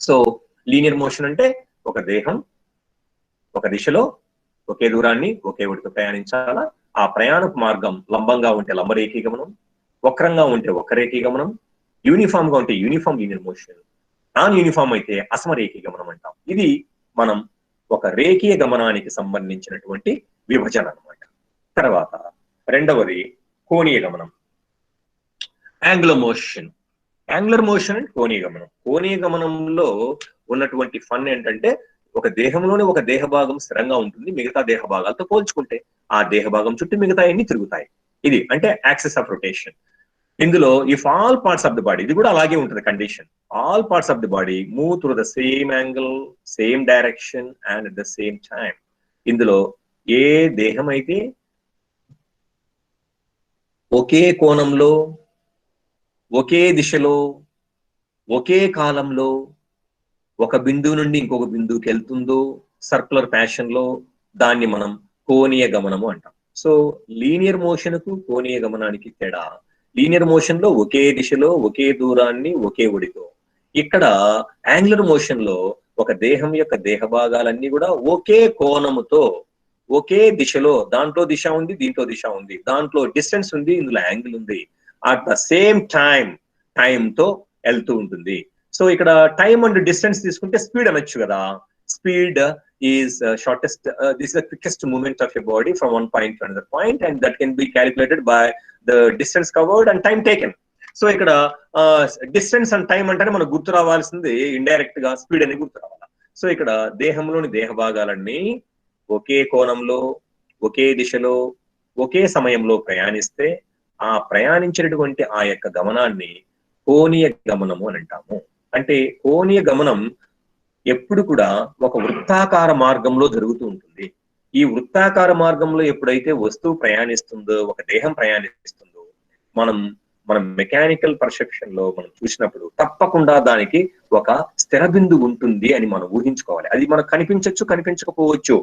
So linear motion అంటే ఒక దేహం ఒక దిశలో ఒకే దూరాన్ని ఒకే ఒడితో ప్రయాణించాలా. ఆ ప్రయాణపు మార్గం లంబంగా ఉంటే లంబరేఖీ గమనం, వక్రంగా ఉంటే వక్రరేఖీ గమనం, యూనిఫామ్ గా ఉంటే uniform linear motion, non uniform అయితే అసమరేఖీ గమనం అంటాం. ఇది మనం ఒక రేఖీయ గమనానికి సంబంధించినటువంటి విభజన అన్నమాట. తర్వాత రెండవది కోణీయ గమనం, angular motion. Angular motion and కోణీయ గమనం. కోణీయ గమనంలో ఉన్నటువంటి ఫన్ ఏంటంటే ఒక దేహంలోనే ఒక దేహ భాగం స్థిరంగా ఉంటుంది, మిగతా దేహ భాగాలతో పోల్చుకుంటే ఆ దేహ భాగం చుట్టూ మిగతా అన్ని తిరుగుతాయి. ఇది అంటే యాక్సిస్ ఆఫ్ రొటేషన్. ఇందులో if all parts of the body, ఇది కూడా అలాగే ఉంటుంది condition, all parts of the body move through the same angle, same direction and at the same time. ఇందులో ఏ దేహం అయితే ఒకే కోణంలో ఒకే దిశలో ఒకే కాలంలో ఒక బిందువు నుండి ఇంకొక బిందువుకి వెళ్తుందో సర్కులర్ ప్యాషన్ లో, దాన్ని మనం కోణీయ గమనము అంటాం. సో లీనియర్ మోషన్ కు కోణీయ గమనానికి తేడా, లీనియర్ మోషన్ లో ఒకే దిశలో ఒకే దూరాన్ని ఒకే ఒడితో, ఇక్కడ యాంగులర్ మోషన్ లో ఒక దేహం యొక్క దేహ భాగాలన్నీ కూడా ఒకే కోణముతో ఒకే దిశలో, దాంట్లో దిశ ఉంది దీంట్లో దిశ ఉంది, దాంట్లో డిస్టెన్స్ ఉంది ఇందులో యాంగిల్ ఉంది, అట్ ద సేమ్ టైం తో వెళ్తూ ఉంటుంది. సో ఇక్కడ టైం అండ్ డిస్టెన్స్ తీసుకుంటే స్పీడ్ అనొచ్చు కదా. Speed is shortest, this the quickest movement of a body from one point to another point and that can be calculated by the distance covered and time taken. So ఇక్కడ distance and time అంటేనే మనకు గుర్తు రావాల్సింది indirect గా speed అని గుర్తు రావాలి. So ఇక్కడ దేహంలోని దేహ భాగాలన్నీ ఒకే కోణంలో ఒకే దిశలో ఒకే సమయంలో ప్రయాణిస్తే ఆ ప్రయాణించినటువంటి ఆ యొక్క గమనాన్ని కోణీయ గమనము అని అంటాము. అంటే కోణీయ గమనం ఎప్పుడు కూడా ఒక వృత్తాకార మార్గంలో జరుగుతూ ఉంటుంది. ఈ వృత్తాకార మార్గంలో ఎప్పుడైతే వస్తువు ప్రయాణిస్తుందో, ఒక దేహం ప్రయాణిస్తుందో, మన మెకానికల్ పర్సెప్షన్ లో మనం చూసినప్పుడు తప్పకుండా దానికి ఒక స్థిర బిందువు ఉంటుంది అని మనం ఊహించుకోవాలి. అది మనకు కనిపించవచ్చు కనిపించకపోవచ్చు.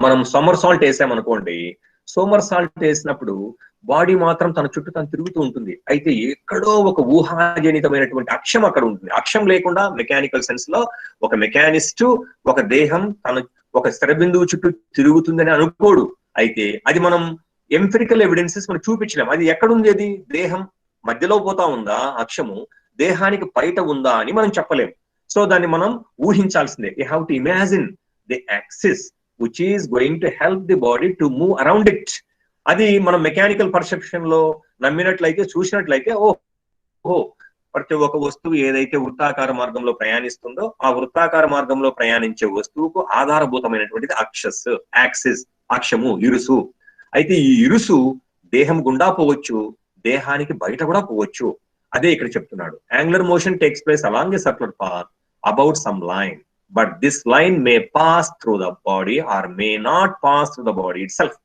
మనం సమ్మర్ సాల్ట్ వేసామనుకోండి, సోమర్ సాల్ట్ వేసినప్పుడు బాడీ మాత్రం తన చుట్టూ తను తిరుగుతూ ఉంటుంది. అయితే ఎక్కడో ఒక ఊహాజనితమైనటువంటి అక్షం అక్కడ ఉంటుంది. అక్షం లేకుండా మెకానికల్ సెన్స్ లో ఒక మెకానిస్ట్ ఒక దేహం తన ఒక స్థిర బిందువు చుట్టూ తిరుగుతుందని అనుకోడు. అయితే అది మనం ఎంపిరికల్ ఎవిడెన్సెస్ మనం చూపించలేం. అది ఎక్కడుంది, అది దేహం మధ్యలో పోతా ఉందా అక్షము, దేహానికి బయట ఉందా అని మనం చెప్పలేం. సో దాన్ని మనం ఊహించాల్సిందే. You have to imagine the axis which is going to help the body to move around it. అది మనం మెకానికల్ పర్సెప్షన్ లో నమ్మినట్లయితే చూసినట్లయితే ఓహో ప్రతి ఒక్క వస్తువు ఏదైతే వృత్తాకార మార్గంలో ప్రయాణిస్తుందో ఆ వృత్తాకార మార్గంలో ప్రయాణించే వస్తువుకు ఆధారభూతమైనటువంటిది యాక్సిస్, అక్షము, ఇరుసు. అయితే ఈ ఇరుసు దేహం గుండా పోవచ్చు, దేహానికి బయట కూడా పోవచ్చు. అదే ఇక్కడ చెప్తున్నాడు. Angular motion takes place along A circular path about some line, but this line may pass through the body or may not pass through the body itself,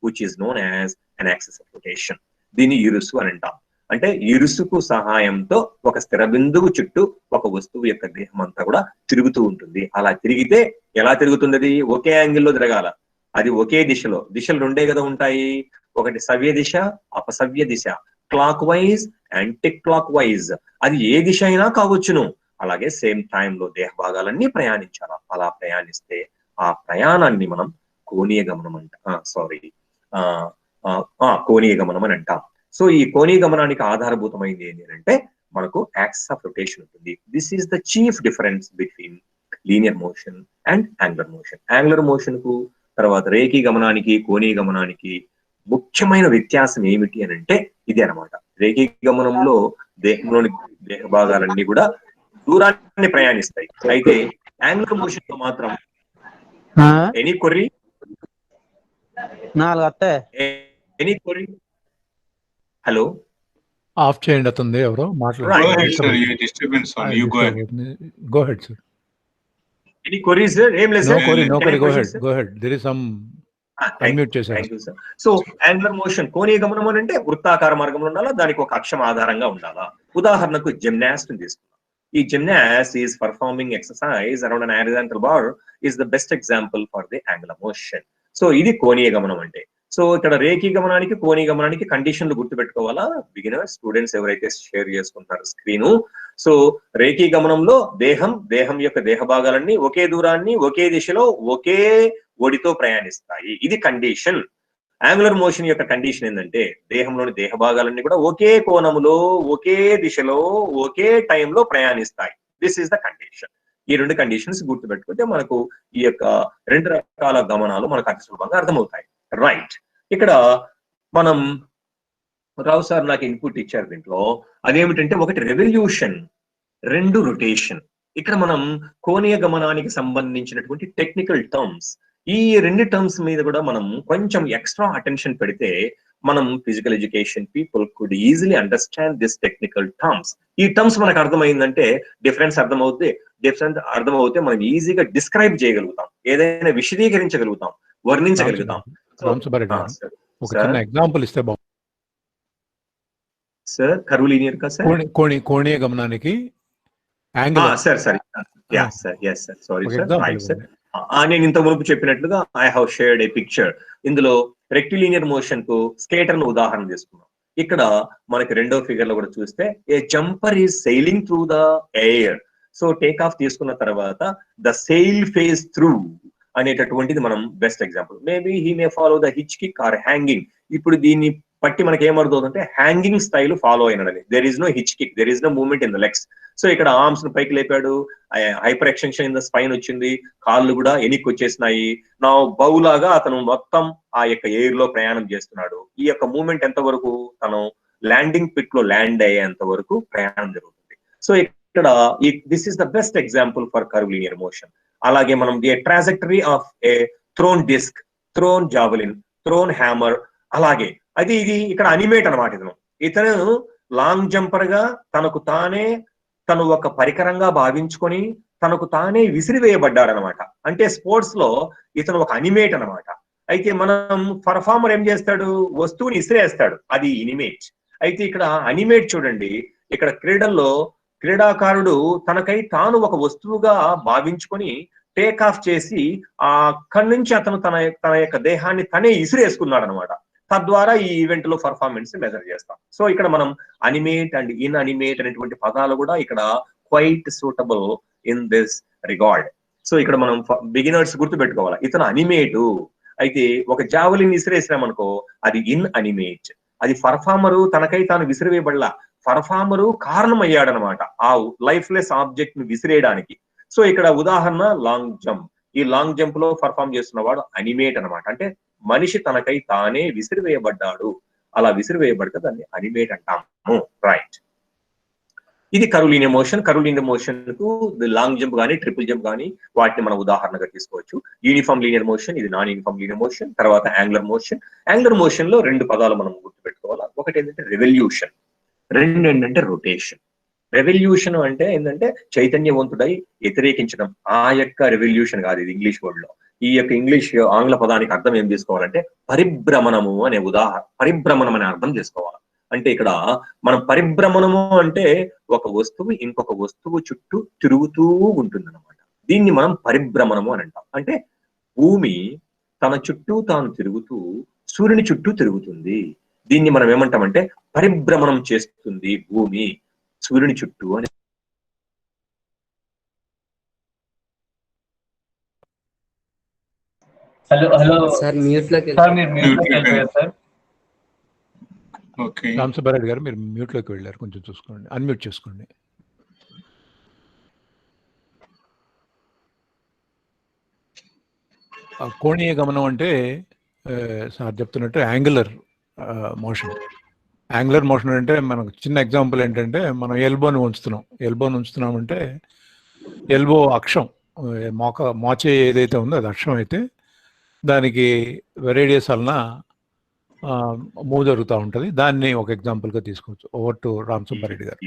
which is known as an axis of rotation. దీని ఇరుసు అని అంటాం. అంటే ఇరుసుకు సహాయంతో ఒక స్థిర బిందువు చుట్టూ ఒక వస్తువు యొక్క దేహం అంతా కూడా తిరుగుతూ ఉంటుంది. అలా తిరిగితే ఎలా తిరుగుతుంది? అది ఒకే యాంగిల్లో తిరగాల, అది ఒకే దిశలో. దిశలు రెండే కదా ఉంటాయి, ఒకటి సవ్య దిశ అపసవ్య దిశ, clockwise anticlockwise, అది ఏ దిశ అయినా కావచ్చును. అలాగే సేమ్ టైంలో దేహ భాగాలన్నీ ప్రయాణించాలి. అలా ప్రయాణిస్తే ఆ ప్రయాణాన్ని మనం కోణీయ గమనం కోణీయ గమనం అని అంటాం. సో ఈ కోణీయ గమనానికి ఆధారభూతమైంది ఏంటి అంటే మనకు యాక్సిస్ ఆఫ్ రొటేషన్ ఉంటుంది. This is the chief difference between linear motion and angular motion. Angular motion కు తర్వాత రేఖీ గమనానికి కోణీయ గమనానికి ముఖ్యమైన వ్యత్యాసం ఏమిటి అని అంటే ఇది అనమాట. రేఖీ గమనంలో దేహంలోని దేహ భాగాలన్నీ కూడా దూరాన్ని ప్రయాణిస్తాయి. అయితే యాంగులర్ మోషన్ లో మాత్రం ఎనీ కొర్రీ హలో ఆఫ్ చేయండి. అతుంది ఎవరో మాట్లాడారు. Any queries? ఏం లేదు సార్. సో యాంగులర్ మోషన్ కోణీయ గమనం అని అంటే వృత్తాకార మార్గంలో ఉండాలా, దానికి ఒక అక్షం ఆధారంగా ఉండాలా. ఉదాహరణకు జిమ్నాస్ట్ తీసుకున్నాం. ఈ gymnast is performing exercise around an horizontal bar is the best example for the angular motion. So ఇది కోణీయ గమనం అంటే. సో ఇక్కడ రేఖీ గమనానికి కోణీ గమనానికి కండిషన్లు గుర్తుపెట్టుకోవాలా బిగినర్ స్టూడెంట్స్ ఎవరైతే షేర్ చేసుకుంటారు స్క్రీను. సో రేఖీ గమనంలో దేహం యొక్క దేహ భాగాలన్నీ ఒకే దూరాన్ని ఒకే దిశలో ఒకే ఒడితో ప్రయాణిస్తాయి. ఇది కండిషన్. యాంగులర్ మోషన్ యొక్క కండిషన్ ఏంటంటే దేహంలోని దేహ భాగాలన్నీ కూడా ఒకే కోణములో ఒకే దిశలో ఒకే టైంలో ప్రయాణిస్తాయి. This is the condition. ఈ రెండు కండిషన్స్ గుర్తుపెట్టుకుంటే మనకు ఈ యొక్క రెండు రకాల గమనాలు మనకు అతి సులభంగా అర్థమవుతాయి. రైట్. ఇక్కడ మనం రావు సార్ నాకు ఇన్పుట్ ఇచ్చారు దీంట్లో. అదేమిటంటే ఒకటి రెవల్యూషన్, రెండు రొటేషన్. ఇక్కడ మనం కోణీయ గమనానికి సంబంధించినటువంటి టెక్నికల్ టర్మ్స్, ఈ రెండు టర్మ్స్ మీద కూడా మనం కొంచెం ఎక్స్ట్రా అటెన్షన్ పెడితే మనం physical education people could easily understand this technical terms. ఈ టర్మ్స్ మనకు అర్థమైందంటే డిఫరెన్స్ అర్థమవుతే మనం ఈజీగా డిస్క్రైబ్ చేయగలుగుతాం, ఏదైనా విశదీకరించగలుగుతాం, వర్ణించగలుగుతాం. ఒక చిన్న ఎగ్జాంపుల్ ఇస్తే బాగుంది సార్. కర్వ్లీనియర్ కా సార్? కోణీయ గమనానికి నేను ఇంత మునుపు చెప్పినట్లుగా I have shared A picture. ఇందులో రెక్టిలీనియర్ మోషన్ కు స్కేటర్ ను ఉదాహరణ తీసుకున్నాం. ఇక్కడ మనకి రెండో ఫిగర్ లో కూడా చూస్తే a jumper is sailing through the air. So take off తీసుకున్న తర్వాత ద సెయిల్ ఫేజ్ త్రూ అనేటటువంటిది మనం best example. Maybe he may follow the hitch kick or hanging. ఇప్పుడు దీన్ని బట్టి మనకి ఏమర్థమవుతుందంటే హ్యాంగింగ్ స్టైల్ ఫాలో అయినడని. There is no hitch kick, there is no movement in the legs. So ఇక్కడ arms ను పైకి లేపాడు, hyper extension in the spine వచ్చింది, కాళ్ళు కూడా ఎనిక్కి వచ్చేసినాయి. నా బౌలాగా అతను మొత్తం ఆ యొక్క ఎయిర్ లో ప్రయాణం చేస్తున్నాడు. ఈ యొక్క మూవ్మెంట్ ఎంత వరకు తను ల్యాండింగ్ పిట్ లో ల్యాండ్ అయ్యేంత వరకు ప్రయాణం జరుగుతుంది. సో ఇక్కడ this is the best example for curvilinear motion. అలాగే మనం the trajectory of a thrown disc, thrown javelin, thrown hammer. అలాగే ఇది ఇక్కడ అనిమేట్ అనమాట. ఇతను లాంగ్ జంపర్ గా తను ఒక పరికరంగా భావించుకొని తనకు తానే విసిరివేయబడ్డాడనమాట. అంటే స్పోర్ట్స్ లో ఇతను ఒక అనిమేట్ అనమాట. అయితే మనం పర్ఫార్మర్ ఏం చేస్తాడు, వస్తువుని ఇసిరేస్తాడు, అది ఇనిమేట్. అయితే ఇక్కడ అనిమేట్ చూడండి, ఇక్కడ క్రీడల్లో క్రీడాకారుడు తనకై తాను ఒక వస్తువుగా భావించుకొని టేక్ ఆఫ్ చేసి అక్కడి నుంచి అతను తన యొక్క దేహాన్ని తనే ఇసిరేసుకున్నాడు అనమాట. తద్వారా ఈ ఈవెంట్ లో పర్ఫార్మెన్స్ మెజర్ చేస్తాం. సో ఇక్కడ మనం అనిమేట్ అండ్ ఇన్ అనిమేట్ అనేటువంటి పదాలు కూడా ఇక్కడ quite suitable in this regard. So ఇక్కడ మనం బిగినర్స్ గుర్తు పెట్టుకోవాలి, ఇతను అనిమేటు. అయితే ఒక జావలిన్ విసిరేసినామనుకో అది ఇన్ అనిమేట్. అది పర్ఫార్మరు తనకై తాను విసిరివేయబడలా, పర్ఫార్మరు కారణమయ్యాడనమాట ఆ లైఫ్ లెస్ ఆబ్జెక్ట్ ని విసిరేయడానికి. సో ఇక్కడ ఉదాహరణ లాంగ్ జంప్. ఈ లాంగ్ జంప్ లో పర్ఫార్మ్ చేస్తున్నవాడు అనిమేట్ అనమాట. అంటే మనిషి తనకై తానే విసిరివేయబడ్డాడు. అలా విసిరివేయబడితే దాన్ని అనిమేట్ అంటాము. రైట్. ఇది కర్వ్లీనియర్ మోషన్. కర్వ్లీనియర్ మోషన్ కు లాంగ్ జంప్ కానీ ట్రిపుల్ జంప్ కానీ వాటిని మనం ఉదాహరణగా తీసుకోవచ్చు. యూనిఫామ్ లీనియర్ మోషన్, ఇది నాన్ యూనిఫామ్ లీనియర్ మోషన్. తర్వాత యాంగులర్ మోషన్. యాంగులర్ మోషన్ లో రెండు పదాలు మనం గుర్తుపెట్టుకోవాలి. ఒకటి ఏంటంటే రెవల్యూషన్, రెండు ఏంటంటే రొటేషన్. రెవల్యూషన్ అంటే ఏంటంటే చైతన్యవంతుడై వ్యతిరేకించడం. ఆ యొక్క రెవల్యూషన్ కాదు ఇది ఇంగ్లీష్ వర్డ్ లో. ఈ యొక్క ఇంగ్లీష్ ఆంగ్ల పదానికి అర్థం ఏం చేసుకోవాలంటే పరిభ్రమణము అనే పరిభ్రమణం అనే అర్థం చేసుకోవాలి. అంటే ఇక్కడ మనం పరిభ్రమణము అంటే ఒక వస్తువు ఇంకొక వస్తువు చుట్టూ తిరుగుతూ ఉంటుంది అనమాట. దీన్ని మనం పరిభ్రమణము అని అంటాం. అంటే భూమి తన చుట్టూ తాను తిరుగుతూ సూర్యుని చుట్టూ తిరుగుతుంది. దీన్ని మనం ఏమంటామంటే పరిభ్రమణం చేస్తుంది భూమి సూర్యుని చుట్టూ అని. హలో సార్, మ్యూట్ లోకి వెళ్ళారు సార్. ఓకే, రామసుబ్బారెడ్డి గారు మీరు మ్యూట్ లోకి వెళ్ళారు, కొంచెం చూసుకోండి, అన్మ్యూట్ చేసుకోండి. కోణీయ గమనం అంటే సార్ చెప్తున్నట్టు యాంగులర్ మోషన్. యాంగులర్ మోషన్ అంటే మనకు చిన్న ఎగ్జాంపుల్ ఏంటంటే మనం ఎల్బోని ఉంచుతున్నాం అంటే ఎల్బో అక్షం, మోచే ఏదైతే ఉందో అది అక్షం అయితే దానికి రేడియస్ వలన మూవ్ జరుగుతూ ఉంటుంది. దాన్ని ఒక ఎగ్జాంపుల్ గా తీసుకోవచ్చు. ఓవర్ టు రామసుబ్బారెడ్డి గారు.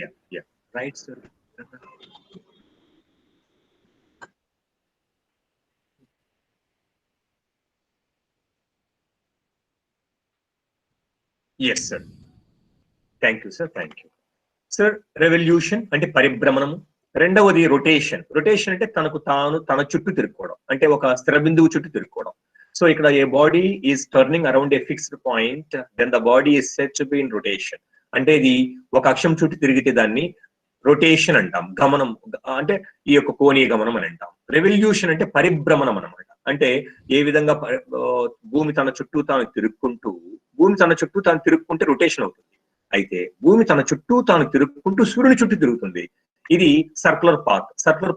Right sir. Yes sir, thank you sir, thank you sir. Revolution అంటే పరిభ్రమణము. రెండవది రొటేషన్. రొటేషన్ అంటే తన చుట్టూ తిరుక్కోవడం, అంటే ఒక స్థిర బిందువు చుట్టూ తిరుక్కోవడం. సో ఇక్కడ a body is turning around a fixed point, then the body is said to be in rotation. అంటే ఇది ఒక అక్షం చుట్టూ తిరిగితే దాన్ని రొటేషన్ అంటాం. గమనం అంటే ఈ యొక్క కోణీయ గమనం అని అంటాం. రెవల్యూషన్ అంటే పరిభ్రమణం అనమాట. అంటే ఏ విధంగా భూమి తన చుట్టూ తాను తిరుక్కుంటే రొటేషన్ అవుతుంది. అయితే భూమి తన చుట్టూ తాను తిరుక్కుంటూ సూర్యుని చుట్టూ తిరుగుతుంది. ఇది సర్కులర్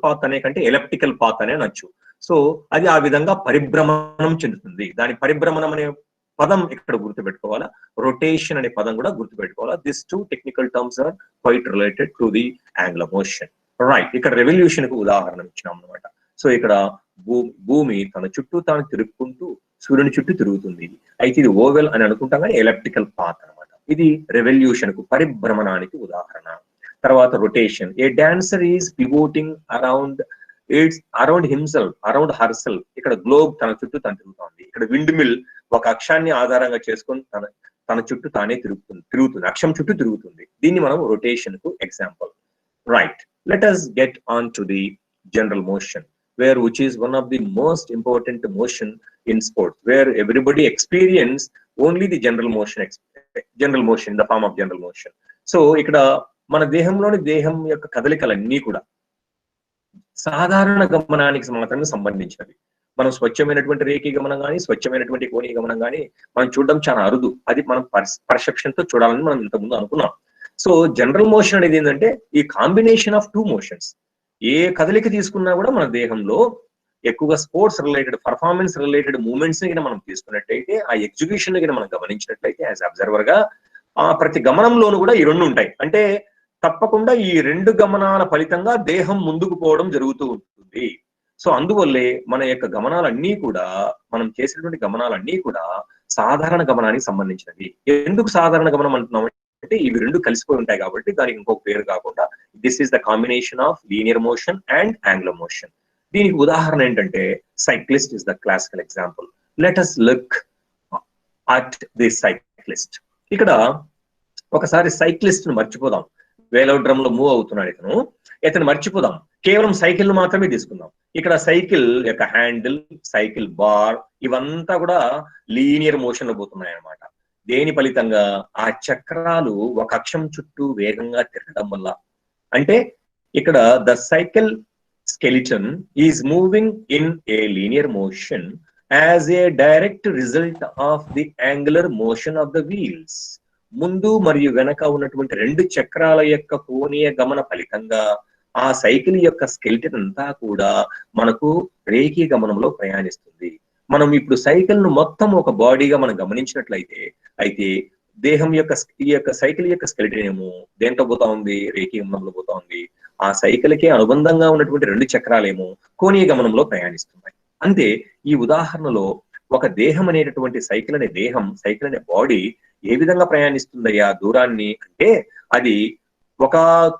పాత్ అనే కంటే ఎలిప్టికల్ పాత్ అనే అనొచ్చు. సో అది ఆ విధంగా పరిభ్రమణం చెందుతుంది. దాని పరిభ్రమణం అనే పదం ఇక్కడ గుర్తుపెట్టుకోవాలా, రొటేషన్ అనే పదం కూడా గుర్తుపెట్టుకోవాలా. This two technical terms are quite related to the angular motion. Right, ఇక్కడ రెవల్యూషన్ కు ఉదాహరణ ఇచ్చినాం అనమాట. సో ఇక్కడ భూమి తన చుట్టూ తాను తిరుక్కుంటూ సూర్యుని చుట్టూ తిరుగుతుంది. అయితే ఇది ఓవెల్ అని అనుకుంటాం కానీ ఎలిప్టికల్ పాత్ అనమాట. ఇది రెవల్యూషన్ కు, పరిభ్రమణానికి ఉదాహరణ. తర్వాత rotation, a dancer is pivoting around himself, around herself. ఇక్కడ గ్లోబ్ తన చుట్టూ తను తిరుగుతుంది. ఇక్కడ విండ్ మిల్ ఒక అక్షాన్ని ఆధారంగా చేసుకొని తన చుట్టూ తానే తిరుగుతుంది, అక్షం చుట్టూ తిరుగుతుంది. దీన్ని మనం రొటేషన్ కు example. Right, let us get on to the general motion, which is one of the most important motion in sports, where everybody experience only the general motion in the form of general motion. So ఇక్కడ మన దేహం యొక్క కదలికలన్నీ కూడా సాధారణ గమనానికి మాత్రమే సంబంధించినవి. మనం స్వచ్ఛమైనటువంటి రేఖీ గమనం కానీ, స్వచ్ఛమైనటువంటి కోణీయ గమనం కానీ మనం చూడడం చాలా అరుదు. అది మనం పర్సెప్షన్ తో చూడాలని మనం ఇంతకుముందు అనుకున్నాం. సో జనరల్ మోషన్ అనేది ఏంటంటే ఈ కాంబినేషన్ ఆఫ్ టూ మోషన్స్. ఏ కదలిక తీసుకున్నా కూడా మన దేహంలో ఎక్కువగా sports related, performance related movements ని మనం తీసుకున్నట్టయితే, ఆ ఎగ్జిక్యూషన్ ని మనం గమనించినట్లయితే యాజ్ అబ్జర్వర్ గా ప్రతి గమనంలోనూ కూడా ఈ రెండు ఉంటాయి. అంటే తప్పకుండా ఈ రెండు గమనాల ఫలితంగా దేహం ముందుకు పోవడం జరుగుతూ ఉంటుంది. సో అందువల్లే మన యొక్క గమనాలన్నీ కూడా, మనం చేసినటువంటి గమనాలన్నీ కూడా సాధారణ గమనానికి సంబంధించినవి. ఎందుకు సాధారణ గమనం అంటున్నాం అంటే ఇవి రెండు కలిసిపోయి ఉంటాయి కాబట్టి దానికి ఇంకొక పేరు కాకుండా this is the combination of linear motion and angular motion. దీనికి ఉదాహరణ ఏంటంటే cyclist is the classical example. Let us look at the cyclist. ఇక్కడ ఒకసారి సైక్లిస్ట్ ను మర్చిపోదాం. వేలోడ్రమ్ లో మూవ్ అవుతున్నాడు ఇతను మర్చిపోదాం, కేవలం సైకిల్ ను మాత్రమే తీసుకుందాం. ఇక్కడ సైకిల్ యొక్క హ్యాండిల్, సైకిల్ బార్ ఇవంతా కూడా లీనియర్ మోషన్ లో పోతున్నాయి అన్నమాట. దేని ఫలితంగా? ఆ చక్రాలు ఒక అక్షం చుట్టూ వేగంగా తిరగడం వల్ల. అంటే ఇక్కడ the cycle skeleton is moving in a linear motion as a direct result of the angular motion of the wheels. ముందు మరియు వెనక ఉన్నటువంటి రెండు చక్రాల యొక్క కోణీయ గమన ఫలితంగా ఆ సైకిల్ యొక్క స్కెలిటన్ అంతా కూడా మనకు రేఖీయ గమనంలో ప్రయాణిస్తుంది. మనం ఇప్పుడు సైకిల్ ను మొత్తం ఒక బాడీగా మనం గమనించినట్లయితే, అయితే దేహం యొక్క ఈ యొక్క సైకిల్ యొక్క స్కెలిటన్ ఏమో దేంట్లో పోతా ఉంది? రేఖీయ గమనంలో పోతా ఉంది. ఆ సైకిల్ కి అనుబంధంగా ఉన్నటువంటి రెండు చక్రాలేమో కోణీయ గమనంలో ప్రయాణిస్తున్నాయి. అంతే ఈ ఉదాహరణలో ఒక దేహం అనేటటువంటి సైకిల్ అనే బాడీ ఏ విధంగా ప్రయాణిస్తుందయ్యా దూరాన్ని అంటే, అది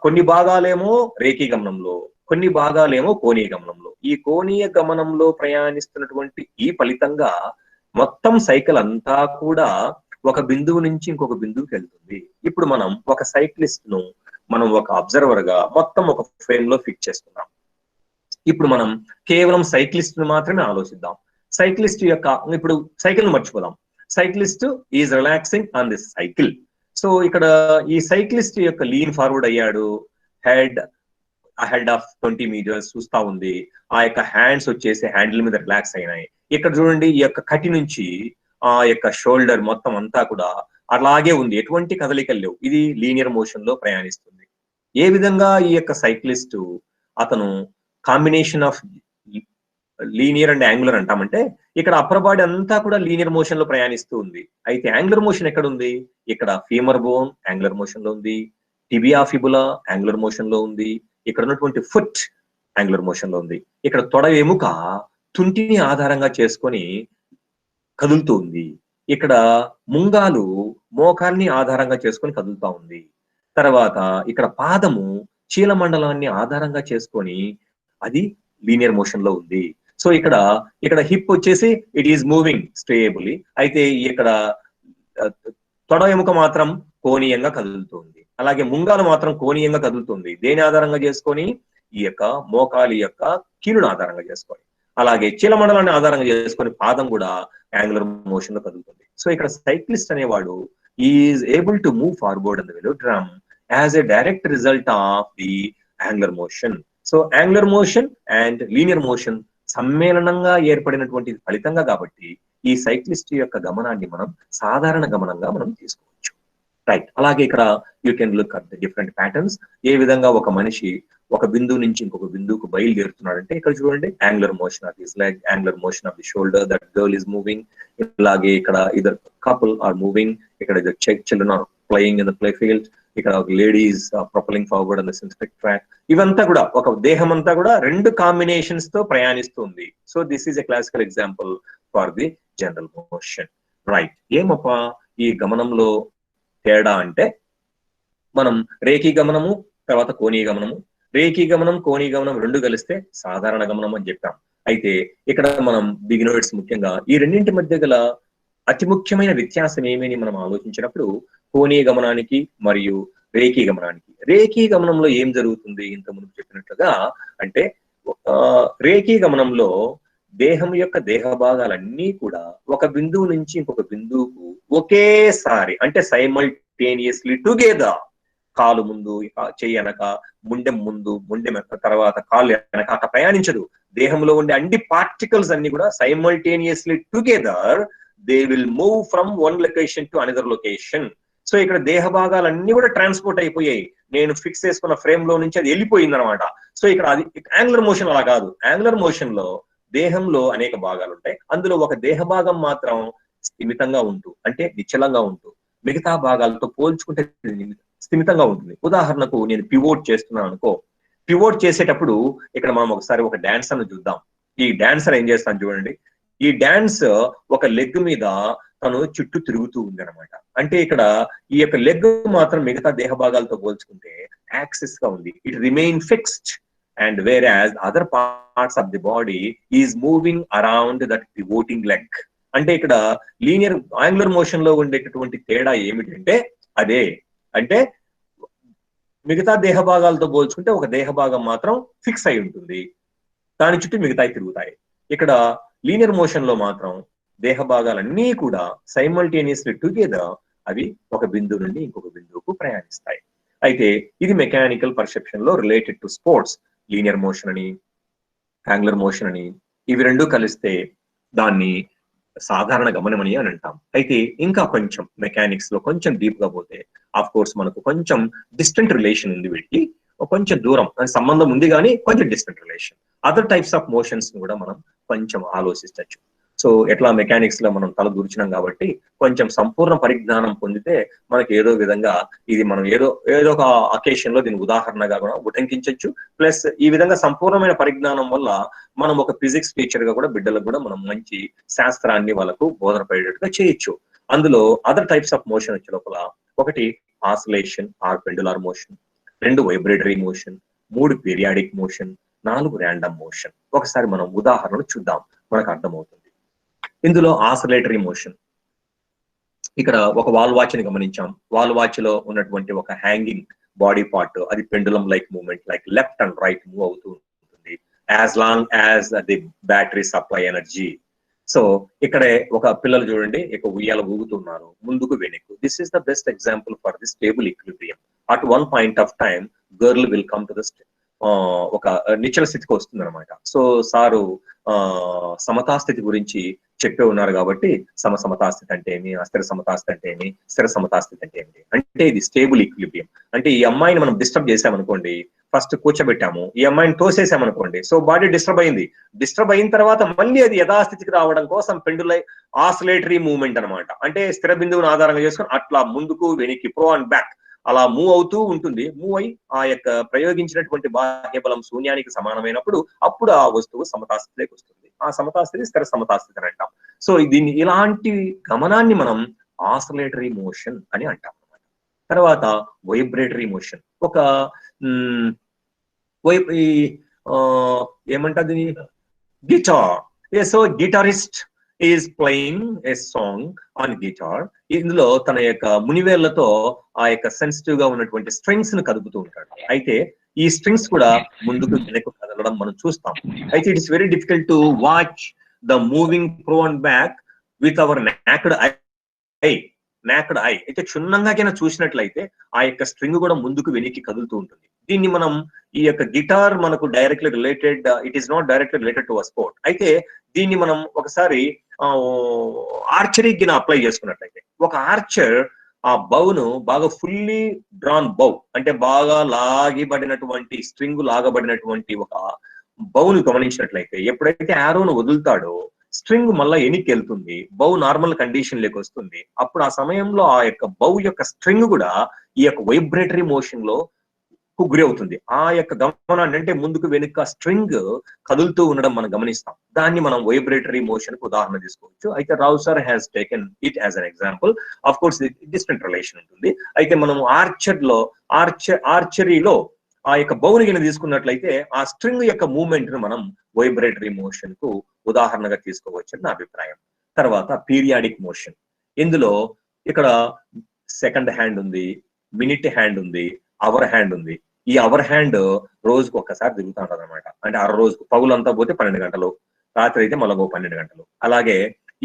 కొన్ని భాగాలేమో రేఖీ గమనంలో, కొన్ని భాగాలేమో కోణీయ గమనంలో. ఈ కోణీయ గమనంలో ప్రయాణిస్తున్నటువంటి ఈ ఫలితంగా మొత్తం సైకిల్ అంతా కూడా ఒక బిందువు నుంచి ఇంకొక బిందువుకి వెళ్తుంది. ఇప్పుడు మనం ఒక సైక్లిస్ట్ ను మనం ఒక అబ్జర్వర్ గా మొత్తం ఒక ఫ్రేమ్ లో ఫిక్స్ చేసుకున్నాం. ఇప్పుడు మనం కేవలం సైక్లిస్ట్ ను మాత్రమే ఆలోచిద్దాం. సైక్లిస్ట్ యొక్క ఇప్పుడు సైకిల్ ను మర్చిపోదాం. Cyclist is relaxing on this cycle. So ఇక్కడ ఈ సైక్లిస్ట్ యొక్క లీన్ ఫార్వర్డ్ అయ్యాడు, హెడ్ ఆఫ్ 20 meters చూస్తా ఉంది. ఆ యొక్క హ్యాండ్స్ వచ్చేసి హ్యాండిల్ మీద రిలాక్స్ అయినాయి. ఇక్కడ చూడండి, ఈ యొక్క కటి నుంచి ఆ యొక్క షోల్డర్ మొత్తం అంతా కూడా అలాగే ఉంది, ఎటువంటి కదలికలు లేవు. ఇది లీనియర్ మోషన్ లో ప్రయాణిస్తుంది. ఏ విధంగా ఈ యొక్క సైక్లిస్ట్ అతను combination of linear and angular అంటామంటే, ఇక్కడ అప్పర్ బాడీ అంతా కూడా లీనియర్ మోషన్ లో ప్రయాణిస్తూ ఉంది. అయితే యాంగులర్ మోషన్ ఎక్కడ ఉంది? ఇక్కడ ఫీమర్ బోన్ యాంగులర్ మోషన్ లో ఉంది, టిబియా ఫిబులా యాంగులర్ మోషన్ లో ఉంది, ఇక్కడ ఉన్నటువంటి ఫుట్ యాంగులర్ మోషన్ లో ఉంది. ఇక్కడ తొడ ఎముక తుంటిని ఆధారంగా చేసుకొని కదులుతూ ఉంది. ఇక్కడ ముంగాలు మోకాల్ని ఆధారంగా చేసుకొని కదులుతా ఉంది. తర్వాత ఇక్కడ పాదము చీలమండలాన్ని ఆధారంగా చేసుకొని అది లీనియర్ మోషన్ లో ఉంది. సో ఇక్కడ హిప్ వచ్చేసి ఇట్ ఈస్ మూవింగ్ స్టేబుల్లీ. అయితే ఇక్కడ తొడ ఎముక మాత్రం కోణీయంగా కదులుతుంది, అలాగే ముంగాలు మాత్రం కోణీయంగా కదులుతుంది. దేని ఆధారంగా చేసుకొని? ఈ యొక్క మోకాలి యొక్క కీలును ఆధారంగా చేసుకొని. అలాగే చీలమండలాన్ని ఆధారంగా చేసుకొని పాదం కూడా యాంగులర్ మోషన్ లో కదులుతుంది. సో ఇక్కడ సైక్లిస్ట్ అనేవాడు is able to move forward in the velodrome as a direct result of the angular motion. So angular motion and linear motion సమ్మేళనంగా ఏర్పడినటువంటి ఫలితంగా కాబట్టి ఈ సైక్లిస్ట్ యొక్క గమనాన్ని మనం సాధారణ గమనంగా మనం తీసుకోవచ్చు. రైట్. అలాగే ఇక్కడ you can look at the different patterns. ఏ విధంగా ఒక మనిషి ఒక బిందువు నుంచి ఇంకొక బిందువుకు బయలుదేరుతున్నాడంటే ఇక్కడ చూడండి, angular motion of his leg, angular motion of the shoulder, that girl is moving. ఇలాగే ఇక్కడ ఇదర్ కపుల్ ఆర్ మూవింగ్, ఇక్కడ either children are playing in the play field, ఇక్కడ ఒక lady is propelling forward on the centric track. ఇవంతా కూడా ఒక దేహం అంతా కూడా రెండు కాంబినేషన్స్ తో ప్రయాణిస్తుంది. So this is a classical example for the general motion. Right. ఏమప్పా ఈ గమనంలో తేడా అంటే, మనం రేఖీ గమనము తర్వాత కోణీయ గమనము, రేఖీ గమనం కోణీయ గమనం రెండు కలిస్తే సాధారణ గమనం అని చెప్పాం. అయితే ఇక్కడ మనం బిగినర్స్ ముఖ్యంగా ఈ రెండింటి మధ్య గల అతి ముఖ్యమైన వ్యత్యాసం ఏమని మనం ఆలోచించినప్పుడు, కోణీయ గమనానికి మరియు రేఖీ గమనానికి. రేఖీ గమనంలో ఏం జరుగుతుంది ఇంత ముందు చెప్పినట్లుగా అంటే, రేఖీ గమనంలో దేహం యొక్క దేహ భాగాలన్నీ కూడా ఒక బిందువు నుంచి ఇంకొక బిందువుకు ఒకేసారి అంటే సైమల్టేనియస్లీ టుగెదర్, కాలు ముందు చెయ్యి వెనక, ముండెం ముందు ముండెం తర్వాత కాళ్ళు వెనక అట్లా ప్రయాణించదు. దేహంలో ఉండే అన్ని పార్టికల్స్ అన్ని కూడా simultaneously together they will move from one location to another location. So ఇక్కడ దేహ భాగాలన్నీ కూడా ట్రాన్స్పోర్ట్ అయిపోయాయి. నేను ఫిక్స్ చేసుకున్న ఫ్రేమ్ లో నుంచి అది వెళ్ళిపోయింది అనమాట. సో ఇక్కడ అది యాంగులర్ మోషన్ అలా కాదు. యాంగులర్ మోషన్ లో దేహంలో అనేక భాగాలు ఉంటాయి. అందులో ఒక దేహ భాగం మాత్రం స్థిమితంగా ఉంటూ అంటే నిశ్చలంగా ఉంటూ మిగతా భాగాలతో పోల్చుకుంటే స్థిమితంగా ఉంటుంది. ఉదాహరణకు నేను పివోట్ చేస్తున్నాను అనుకో, పివోట్ చేసేటప్పుడు ఇక్కడ మనం ఒకసారి ఒక డాన్సర్ ను చూద్దాం. ఈ డాన్సర్ ఏం చేస్తాను చూడండి, ఈ డాన్స్ ఒక లెగ్ మీద తను చుట్టూ తిరుగుతూ ఉంది అనమాట. అంటే ఇక్కడ ఈ యొక్క లెగ్ మాత్రం మిగతా దేహ భాగాలతో పోల్చుకుంటే యాక్సిస్ గా ఉంది. It remain fixed and whereas other parts of the body is moving around that pivoting leg. అంటే ఇక్కడ లీనియర్ యాంగులర్ మోషన్ లో ఉండేటటువంటి తేడా ఏమిటంటే అదే, అంటే మిగతా దేహ భాగాలతో పోల్చుకుంటే ఒక దేహ భాగం మాత్రం ఫిక్స్ అయి ఉంటుంది, దాని చుట్టూ మిగతాయి తిరుగుతాయి. ఇక్కడ లీనియర్ మోషన్ లో మాత్రం దేహ భాగాలన్నీ కూడా సైమల్టేనియస్లీ టుగెదర్ అవి ఒక బిందువు నుండి ఇంకొక బిందువుకు ప్రయాణిస్తాయి. అయితే ఇది మెకానికల్ పర్సెప్షన్ లో related to sports. Linear motion అని యాంగులర్ మోషన్ అని ఇవి రెండు కలిస్తే దాన్ని సాధారణ గమనమని అని అంటాం. అయితే ఇంకా కొంచెం మెకానిక్స్ లో కొంచెం డీప్ గా పోతే ఆఫ్ కోర్స్ మనకు కొంచెం డిస్టెంట్ రిలేషన్ ఉంది, వీటికి కొంచెం దూరం సంబంధం ఉంది కానీ కొంచెం distant relation. Other types of motions కూడా మనం కొంచెం ఆలోచించవచ్చు. సో ఎట్లా మెకానిక్స్ లో మనం తల దూర్చినాం కాబట్టి కొంచెం సంపూర్ణ పరిజ్ఞానం పొందితే మనకి ఏదో విధంగా ఇది మనం ఏదో ఒక అకేషన్ లో దీని ఉదాహరణగా కూడా ఉటంకించవచ్చు. ప్లస్ ఈ విధంగా సంపూర్ణమైన పరిజ్ఞానం వల్ల మనం ఒక ఫిజిక్స్ టీచర్ గా కూడా బిడ్డలకు కూడా మనం మంచి శాస్త్రాన్ని వాళ్ళకు బోధనపడేటట్టుగా చేయొచ్చు. అందులో అదర్ టైప్స్ ఆఫ్ మోషన్ వచ్చే లోపల ఒకటి oscillation or pendular motion, 2 vibratory motion, 3 periodic motion, 4 random motion. ఒకసారి మనం ఉదాహరణలు చూద్దాం, మనకు అర్థమవుతుంది. ఇందులో ఆసిలేటరీ మోషన్, ఇక్కడ ఒక వాల్ వాచ్ ని గమనించాం. వాల్ వాచ్ లో ఉన్నటువంటి ఒక హ్యాంగింగ్ బాడీ పార్ట్ అది pendulum like movement like left and right move అవుతూ ఉంటుంది as long as the battery supply energy. So ఇక్కడే ఒక పిల్లలు చూడండి ఇక ఉయ్యాల ఊగుతున్నారు ముందుకు వెనక్కు. This is the best example for the stable equilibrium. At one point of time girl will come to the ఒక నిశ్చల స్థితికి వస్తుంది అనమాట. సో సారు సమతాస్థితి గురించి చెప్పే ఉన్నారు కాబట్టి సమతాస్థితి అంటే ఏమి, అస్థిర సమతాస్థితి అంటే ఏమి, స్థిర సమతాస్థితి అంటే ఏమిటి అంటే ఇది స్టేబుల్ ఈక్విలిబ్రియం. అంటే ఈ అమ్మాయిని మనం డిస్టర్బ్ చేసామనుకోండి, ఫస్ట్ కూర్చోబెట్టాము, ఈ అమ్మాయిని తోసేసామనుకోండి, సో బాడీ డిస్టర్బ్ అయింది. డిస్టర్బ్ అయిన తర్వాత మళ్ళీ అది యథాస్థితికి రావడం కోసం పెండులై ఆసిలేటరీ మూవ్మెంట్ అనమాట. అంటే స్థిర బిందువును ఆధారంగా చేసుకొని అట్లా ముందుకు వెనక్కి ప్రో అండ్ బ్యాక్ అలా మూవ్ అవుతూ ఉంటుంది. మూవ్ అయి ఆ యొక్క ప్రయోగించినటువంటి బాహ్య బలం శూన్యానికి సమానమైనప్పుడు అప్పుడు ఆ వస్తువు సమతాస్థితిలోకి వస్తుంది. ఆ సమతాస్థితి స్థిర సమతాస్థితి అని అంటాం. సో దీన్ని ఇలాంటి గమనాన్ని మనం ఆసిలేటరీ మోషన్ అని అంటాం అన్నమాట. తర్వాత వైబ్రేటరీ మోషన్, ఒక ఏమంటది guitar. So guitarist is playing a song on guitar. ఇందులో తన యొక్క మునివేళ్లతో ఆ యొక్క సెన్సిటివ్ గా ఉన్నటువంటి స్ట్రింగ్స్ ను కదుపుతూ ఉంటాడు. అయితే ఈ స్ట్రింగ్స్ కూడా ముందుకు వెనక్కు కదలడం మనం చూస్తాం. అయితే it is very difficult to watch the moving pro and back with our knocked I. అయితే క్షుణ్ణంగా కింద చూసినట్లయితే ఆ యొక్క స్ట్రింగ్ కూడా ముందుకు వెనక్కి కదులుతూ ఉంటుంది. దీన్ని మనం ఈ యొక్క గిటార్ మనకు directly related, it is not directly related to a sport. అయితే దీన్ని మనం ఒకసారి ఆర్చరీకి అప్లై చేసుకున్నట్లయితే, ఒక ఆర్చర్ ఆ బౌను బాగా ఫుల్లీ డ్రాన్ బౌ అంటే బాగా లాగిబడినటువంటి స్ట్రింగ్ లాగబడినటువంటి ఒక బౌను గమనించినట్లయితే, ఎప్పుడైతే ఆరోను వదులుతాడో స్ట్రింగ్ మళ్ళా ఎనికి వెళ్తుంది, బౌ నార్మల్ కండిషన్ లోకి వస్తుంది. అప్పుడు ఆ సమయంలో ఆ యొక్క బౌ యొక్క స్ట్రింగ్ కూడా ఈ యొక్క వైబ్రేటరీ మోషన్ లో గురి అవుతుంది. ఆ యొక్క గమనాన్ని అంటే ముందుకు వెనుక స్ట్రింగ్ కదులుతూ ఉండడం మనం గమనిస్తాం. దాన్ని మనం వైబ్రేటరీ మోషన్ కు ఉదాహరణ తీసుకోవచ్చు. అయితే Rao sir has taken it as an example. Of course distant relation ఉంటుంది. అయితే మనం ఆర్చరీలో ఆ యొక్క బౌని తీసుకున్నట్లయితే ఆ స్ట్రింగ్ యొక్క మూవ్మెంట్ ను మనం వైబ్రేటరీ మోషన్ కు ఉదాహరణగా తీసుకోవచ్చు అని నా అభిప్రాయం. తర్వాత పీరియాడిక్ మోషన్. ఇందులో ఇక్కడ సెకండ్ హ్యాండ్ ఉంది, మినిట్ హ్యాండ్ ఉంది, అవర్ హ్యాండ్ ఉంది. ఈ అవర్ హ్యాండ్ రోజుకు ఒక్కసారి తిరుగుతూ ఉంటుంది అనమాట. అంటే రోజుకు పగులంతా పోతే 12 గంటలు, రాత్రి అయితే మళ్ళీ 12 గంటలు. అలాగే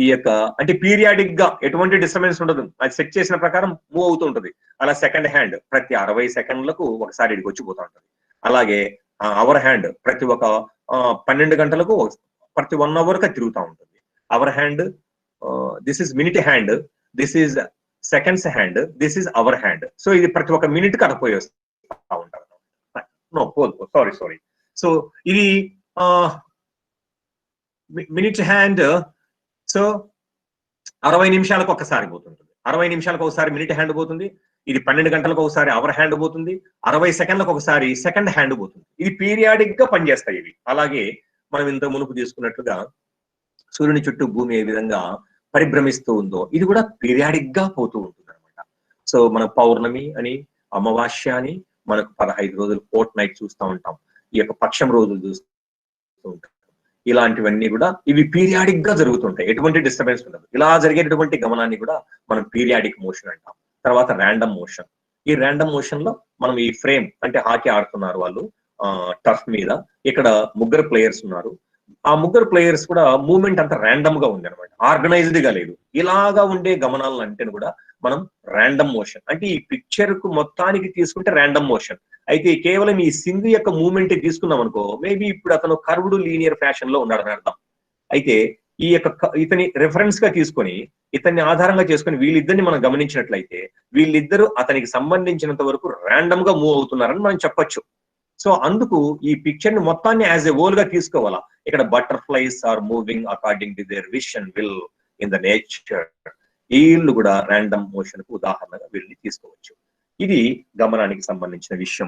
ఈ యొక్క అంటే పీరియాడిక్ గా ఎటువంటి డిస్టర్బెన్స్ ఉండదు, అది సెట్ చేసిన ప్రకారం మూవ్ అవుతూ ఉంటుంది. అలా సెకండ్ హ్యాండ్ ప్రతి 60 సెకండ్లకు ఒకసారి ఇడికి వచ్చిపోతూ ఉంటుంది. అలాగే అవర్ హ్యాండ్ ప్రతి ఒక 12 గంటలకు ప్రతి 1 అవర్ గా తిరుగుతూ ఉంటుంది. Hour hand, this is minute hand, this is seconds hand, this is hour hand. So ఇది ప్రతి ఒక్క మినిట్ కి అడపోయి వస్తూ ఉంటారు. సారీ. సో ఇది మినిట్ హ్యాండ్. సో 60 నిమిషాలకు ఒకసారి పోతుంటుంది, 60 నిమిషాలకు ఒకసారి మినిట్ హ్యాండ్ పోతుంది. ఇది 12 గంటలకు ఒకసారి అవర్ హ్యాండ్ పోతుంది, 60 సెకండ్లకు ఒకసారి సెకండ్ హ్యాండ్ పోతుంది. ఇది పీరియాడిక్ గా పనిచేస్తాయి ఇవి. అలాగే మనం ఇంత మునుపు తీసుకున్నట్లుగా సూర్యుని చుట్టూ భూమి ఏ విధంగా పరిభ్రమిస్తూ ఉందో ఇది కూడా పీరియాడిక్ గా పోతూ ఉంటుంది అనమాట. సో మన పౌర్ణమి అని, అమావాస్య అని మనకు 15 రోజులు ఫోర్ట్ నైట్ చూస్తూ ఉంటాం. ఈ యొక్క పక్షం రోజులు చూస్తూ ఉంటాం. ఇలాంటివన్నీ కూడా ఇవి పీరియాడిక్ గా జరుగుతుంటాయి, ఎటువంటి డిస్టర్బెన్స్ ఉండదు. ఇలా జరిగేటటువంటి గమనాన్ని కూడా మనం పీరియాడిక్ మోషన్ అంటాం. తర్వాత ర్యాండమ్ మోషన్. ఈ ర్యాండమ్ మోషన్ లో మనం ఈ ఫ్రేమ్ అంటే హాకీ ఆడుతున్నారు వాళ్ళు టర్ఫ్ మీద. ఇక్కడ 3 ప్లేయర్స్ ఉన్నారు. ఆ 3 ప్లేయర్స్ కూడా మూవ్మెంట్ అంతా ర్యాండమ్ గా ఉంది అనమాట, ఆర్గనైజ్డ్ గా లేదు. ఇలాగా ఉండే గమనాలను అంటే కూడా మనం ర్యాండమ్ మోషన్ అంటే ఈ పిక్చర్ కు మొత్తానికి తీసుకుంటే ర్యాండమ్ మోషన్. అయితే కేవలం ఈ సింగ్ యొక్క మూవ్మెంట్ తీసుకున్నాం అనుకో, మేబీ ఇప్పుడు అతను కర్వ్డ్ లీనియర్ ఫ్యాషన్ లో ఉన్నాడని అర్థం. అయితే ఈ యొక్క ఇతని రెఫరెన్స్ గా తీసుకొని, ఇతన్ని ఆధారంగా చేసుకొని వీళ్ళిద్దరిని మనం గమనించినట్లయితే వీళ్ళిద్దరూ అతనికి సంబంధించినంత వరకు ర్యాండమ్ గా మూవ్ అవుతున్నారని మనం చెప్పొచ్చు. సో అందుకు ఈ పిక్చర్ ని మొత్తాన్ని యాజ్ ఎ హోల్ గా తీసుకోవాలా. ఇక్కడ butterflies are moving according to their wish and will in the nature. వీళ్ళు కూడా ర్యాండమ్ మోషన్ కు ఉదాహరణగా వీళ్ళని తీసుకోవచ్చు. ఇది గమనానికి సంబంధించిన విషయం.